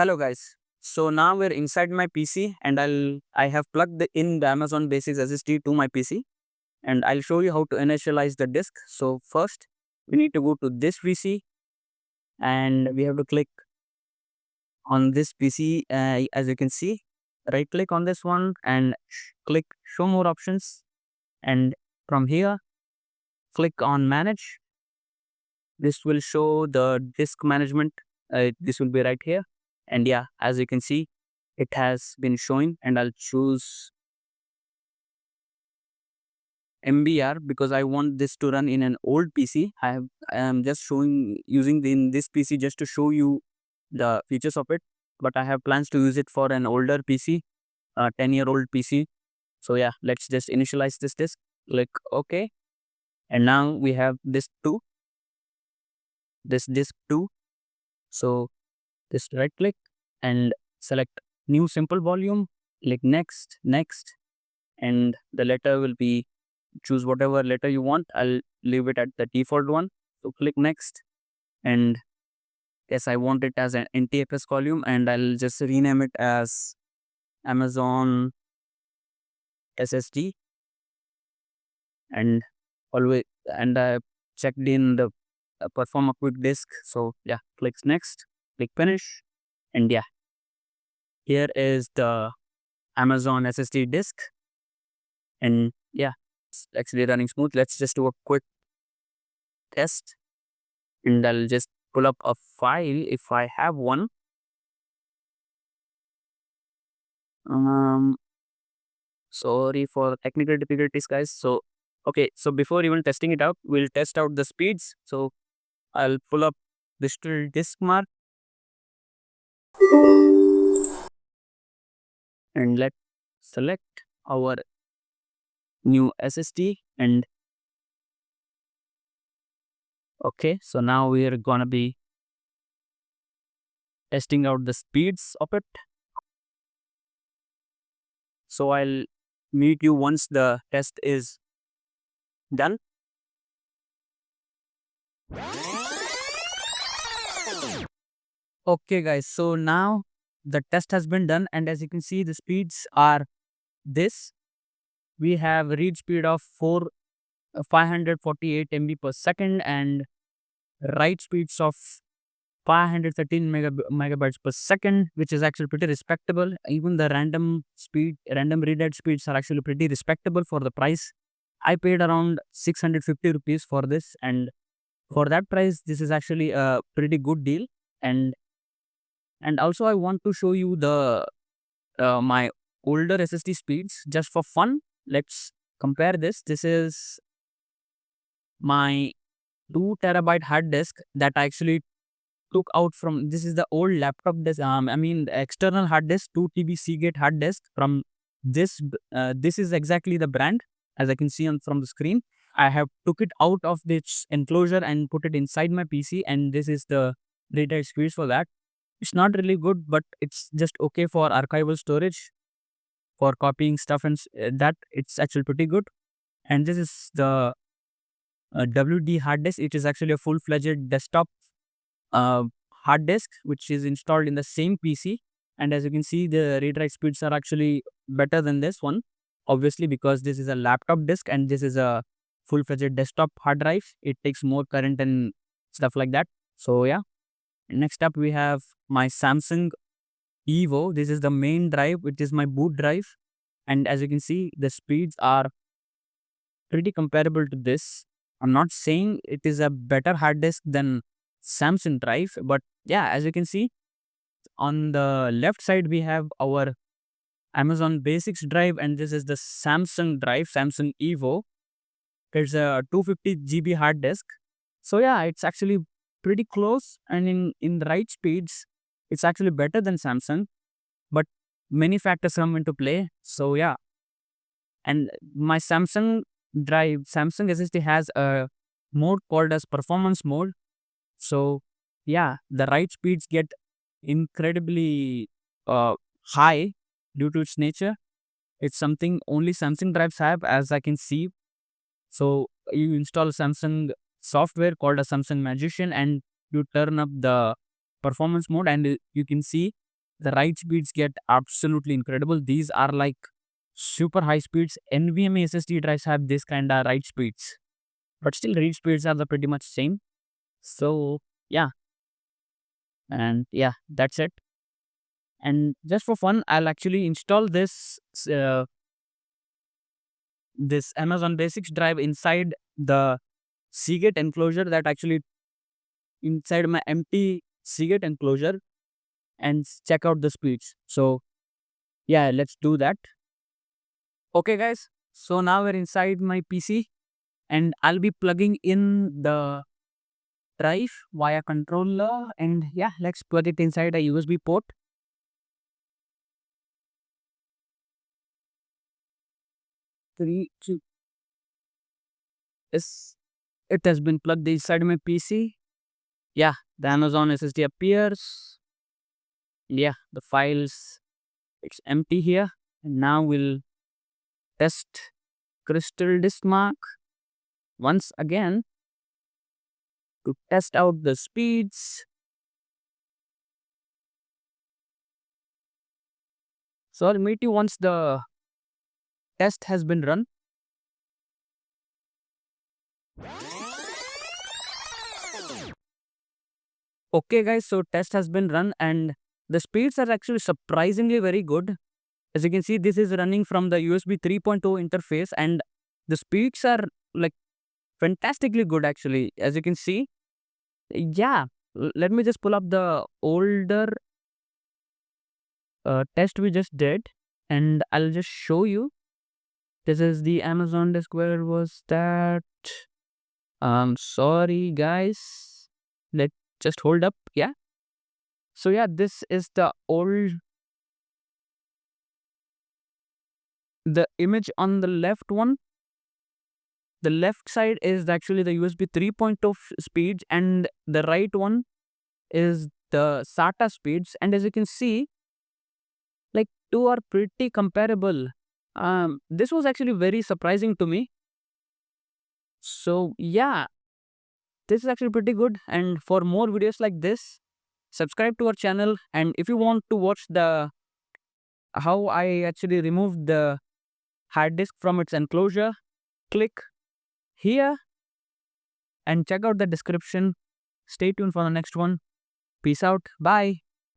Hello guys. So now we're inside my PC and I have plugged in the Amazon Basics SSD to my PC and I'll show you how to initialize the disk. So first we need to go to this PC and we have to click on this PC, as you can see. Right click on this one and click show more options, and from here click on manage. This will show the disk management. This will be right here, and yeah, as you can see it has been showing, and I'll choose MBR because I want this to run in an old PC. I am just showing using in this PC just to show you the features of it, but I have plans to use it for an older PC, a 10-year-old PC. So yeah, let's just initialize this disk. Click OK, and now we have this disk 2. So just right click and select new simple volume. Click next, and the letter will be, choose whatever letter you want. I'll leave it at the default one. So click next, and yes, I want it as an NTFS column, and I'll just rename it as Amazon SSD. And always, and I checked in the perform a quick disk. So yeah, click next, click finish, and yeah, here is the Amazon SSD disk, and yeah, it's actually running smooth. Let's just do a quick test, and I'll just pull up a file if I have one. Um, Sorry for technical difficulties, guys. So, okay, so before even testing it out, we'll test out the speeds. So, I'll pull up digital disk mark and let's select our new SSD. And okay, so now we are gonna be testing out the speeds of it. So, I'll meet you once the test is done. Okay, guys, so now the test has been done, and as you can see, the speeds are this. We have read speed of 548 MB per second and write speeds of 513 megabytes per second, which is actually pretty respectable. Even the random read write speeds are actually pretty respectable for the price. I paid around 650 rupees for this, and for that price, this is actually a pretty good deal. And also, I want to show you the my older SSD speeds just for fun. Let's compare this. This is my 2 terabyte hard disk that I actually took out from, this is the old laptop disk, I mean the external hard disk, 2 TB Seagate hard disk from this is exactly the brand, as I can see from the screen. I have took it out of this enclosure and put it inside my PC, and this is the data speeds for that. It's not really good, but it's just okay for archival storage, for copying stuff, and that it's actually pretty good. And this is the WD hard disk. It is actually a full-fledged desktop uh, hard disk which is installed in the same PC. And as you can see, the read write speeds are actually better than this one, obviously, because this is a laptop disk and this is a full-fledged desktop hard drive. It takes more current and stuff like that. So yeah, next up we have my Samsung Evo. This is the main drive, which is my boot drive, and as you can see, the speeds are pretty comparable to this. I'm not saying it is a better hard disk than Samsung drive, but yeah, as you can see, on the left side we have our Amazon Basics drive, and this is the Samsung drive, Samsung Evo. It's a 250 GB hard disk. So yeah, it's actually pretty close, and in write speeds, it's actually better than Samsung, but many factors come into play. So yeah, and my Samsung SSD has a mode called as performance mode. So yeah, the write speeds get incredibly uh, high due to its nature. It's something only Samsung drives have, as I can see. So you install Samsung software called a Samsung Magician, and you turn up the performance mode, and you can see the write speeds get absolutely incredible. These are like super high speeds. NVMe SSD drives have this kind of write speeds, but still read speeds are the pretty much same. So yeah, and yeah, that's it. And just for fun, I'll actually install this Amazon Basics drive inside the Seagate enclosure, that actually inside my empty Seagate enclosure, and check out the speeds. So yeah, let's do that. Okay guys, so now we're inside my PC and I'll be plugging in the drive via controller, and yeah, let's plug it inside a USB port. 3, 2, is it has been plugged inside my PC. Yeah, the Amazon SSD appears. Yeah, the files, it's empty here. And now we'll test Crystal Disk Mark once again to test out the speeds. So I'll meet you once the test has been run. Okay guys, so test has been run and the speeds are actually surprisingly very good. As you can see, this is running from the USB 3.0 interface and the speeds are like fantastically good actually. As you can see, yeah, let me just pull up the older test we just did and I'll just show you. This is the Amazon disk. Where was that? Sorry guys. Let just hold up. Yeah. So yeah, this is the image on the left one. The left side is actually the USB 3.0 speeds and the right one is the SATA speeds. And as you can see, like two are pretty comparable. This was actually very surprising to me. So yeah, this is actually pretty good. And for more videos like this, subscribe to our channel. And if you want to watch the how I actually removed the hard disk from its enclosure, click here and check out the description. Stay tuned for the next one. Peace out. Bye.